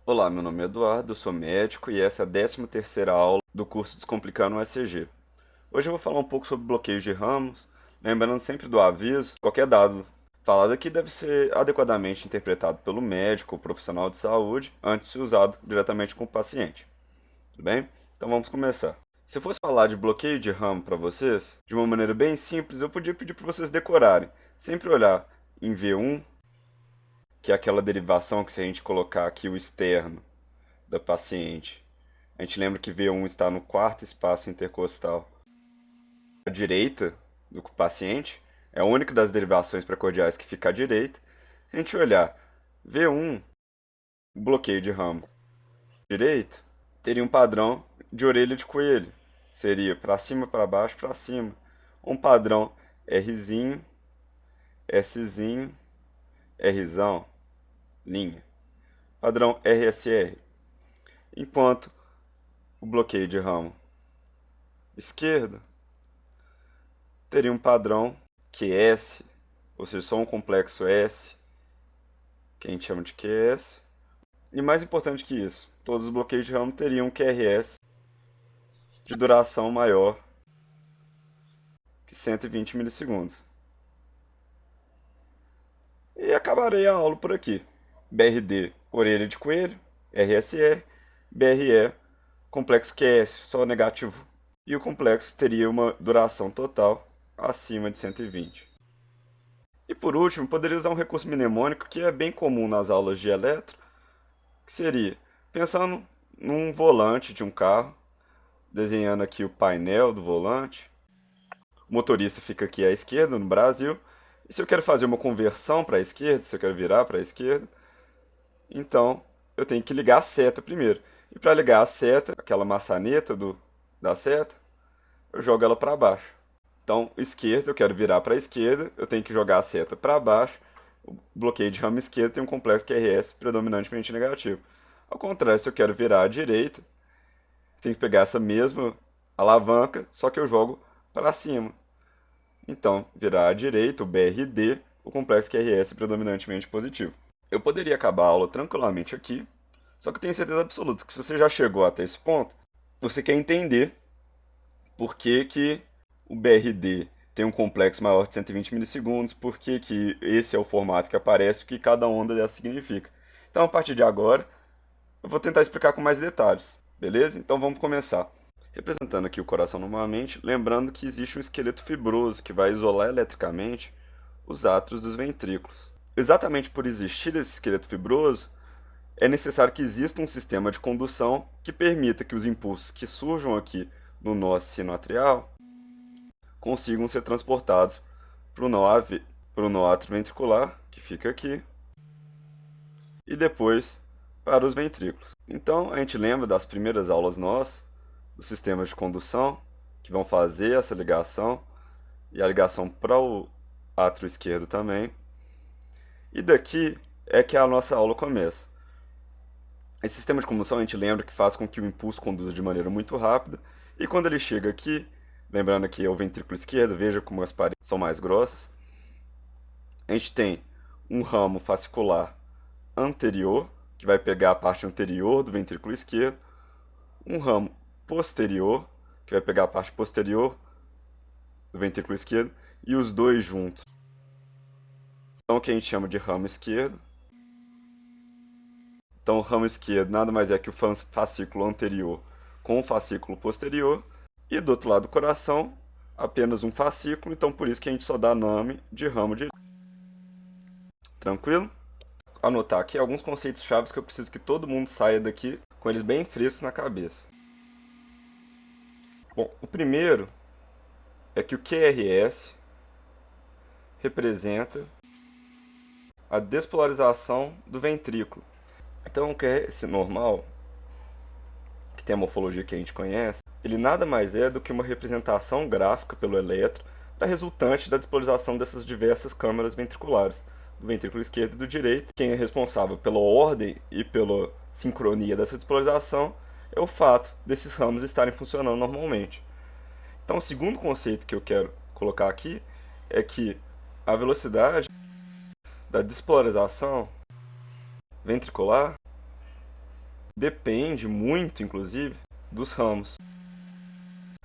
Olá, meu nome é Eduardo, eu sou médico e essa é a 13ª aula do curso Descomplicando o ECG. Hoje eu vou falar um pouco sobre bloqueios de ramos, lembrando sempre do aviso, qualquer dado falado aqui deve ser adequadamente interpretado pelo médico ou profissional de saúde antes de ser usado diretamente com o paciente. Tudo bem? Então vamos começar. Se eu fosse falar de bloqueio de ramo para vocês, de uma maneira bem simples, eu podia pedir para vocês decorarem. Sempre olhar em V1, que é aquela derivação que se a gente colocar aqui o externo da paciente. A gente lembra que V1 está no quarto espaço intercostal à direita do paciente, é a única das derivações precordiais que fica à direita. Se a gente olhar V1, bloqueio de ramo direito, teria um padrão de orelha de coelho. Seria para cima, para baixo, para cima. Um padrão Rzinho, Szinho, Rzão, linha. Padrão RSR. Enquanto o bloqueio de ramo esquerdo teria um padrão QS, ou seja, só um complexo S, que a gente chama de QS. E mais importante que isso, todos os bloqueios de ramo teriam um QRS de duração maior que 120 milissegundos. E acabarei a aula por aqui. BRD, orelha de coelho, RSR, BRE, complexo QS, só negativo. E o complexo teria uma duração total acima de 120. E por último, poderia usar um recurso mnemônico que é bem comum nas aulas de eletro, que seria, pensando num volante de um carro, desenhando aqui o painel do volante, o motorista fica aqui à esquerda, no Brasil, e se eu quero fazer uma conversão para a esquerda, se eu quero virar para a esquerda, então eu tenho que ligar a seta primeiro. E para ligar a seta, aquela maçaneta da seta, eu jogo ela para baixo. Então, esquerda, eu quero virar para a esquerda, eu tenho que jogar a seta para baixo. O bloqueio de ramo esquerdo tem um complexo QRS predominantemente negativo. Ao contrário, se eu quero virar à direita, tenho que pegar essa mesma alavanca, só que eu jogo para cima. Então, virar à direita, o BRD, o complexo QRS predominantemente positivo. Eu poderia acabar a aula tranquilamente aqui, só que eu tenho certeza absoluta que se você já chegou até esse ponto, você quer entender por que que o BRD tem um complexo maior de 120 milissegundos, por que que esse é o formato que aparece, o que cada onda dessa significa. Então, a partir de agora, eu vou tentar explicar com mais detalhes, beleza? Então vamos começar. Representando aqui o coração normalmente, lembrando que existe um esqueleto fibroso que vai isolar eletricamente os átrios dos ventrículos. Exatamente por existir esse esqueleto fibroso, é necessário que exista um sistema de condução que permita que os impulsos que surjam aqui no nó sinoatrial consigam ser transportados para o nó atrioventricular, que fica aqui, e depois para os ventrículos. Então, a gente lembra das primeiras aulas nossas, dos sistemas de condução, que vão fazer essa ligação, e a ligação para o átrio esquerdo também. E daqui é que a nossa aula começa. Esse sistema de condução a gente lembra que faz com que o impulso conduza de maneira muito rápida, e quando ele chega aqui, lembrando que é o ventrículo esquerdo, veja como as paredes são mais grossas, a gente tem um ramo fascicular anterior, que vai pegar a parte anterior do ventrículo esquerdo, um ramo posterior, que vai pegar a parte posterior do ventrículo esquerdo, e os dois juntos. Então, o que a gente chama de ramo esquerdo. Então, o ramo esquerdo nada mais é que o fascículo anterior com o fascículo posterior. E do outro lado do coração, apenas um fascículo, então por isso que a gente só dá nome de ramo direito. Tranquilo? Anotar aqui alguns conceitos chaves que eu preciso que todo mundo saia daqui com eles bem frescos na cabeça. Bom, o primeiro é que o QRS representa a despolarização do ventrículo. Então, o QRS normal, que tem a morfologia que a gente conhece, ele nada mais é do que uma representação gráfica pelo eletro da resultante da despolarização dessas diversas câmaras ventriculares, do ventrículo esquerdo e do direito. Quem é responsável pela ordem e pela sincronia dessa despolarização é o fato desses ramos estarem funcionando normalmente. Então, o segundo conceito que eu quero colocar aqui é que a velocidade da despolarização ventricular depende muito, inclusive, dos ramos,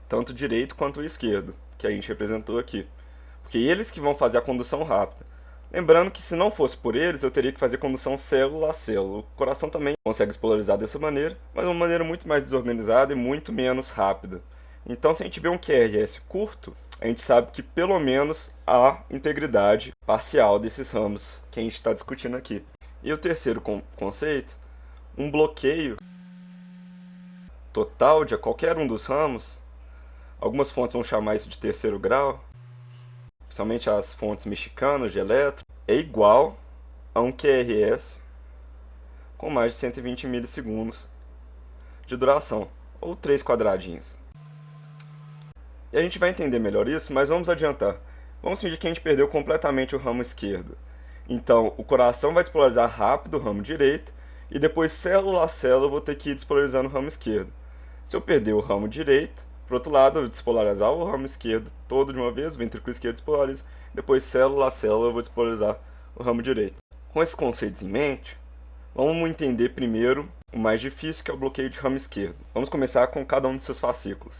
tanto o direito quanto o esquerdo, que a gente representou aqui. Porque eles que vão fazer a condução rápida. Lembrando que se não fosse por eles, eu teria que fazer condução célula a célula. O coração também consegue se polarizar dessa maneira, mas de uma maneira muito mais desorganizada e muito menos rápida. Então, se a gente vê um QRS curto, a gente sabe que pelo menos há integridade parcial desses ramos que a gente está discutindo aqui. E o terceiro conceito, um bloqueio total de qualquer um dos ramos, algumas fontes vão chamar isso de terceiro grau, principalmente as fontes mexicanas de elétron, é igual a um QRS com mais de 120 milissegundos de duração, ou 3 quadradinhos. E a gente vai entender melhor isso, mas vamos adiantar. Vamos fingir que a gente perdeu completamente o ramo esquerdo. Então, o coração vai despolarizar rápido o ramo direito, e depois, célula a célula, eu vou ter que ir despolarizando o ramo esquerdo. Se eu perder o ramo direito, por outro lado, eu vou despolarizar o ramo esquerdo todo de uma vez, o ventrículo esquerdo despolariza, depois, célula a célula, eu vou despolarizar o ramo direito. Com esses conceitos em mente, vamos entender primeiro o mais difícil, que é o bloqueio de ramo esquerdo. Vamos começar com cada um dos seus fascículos.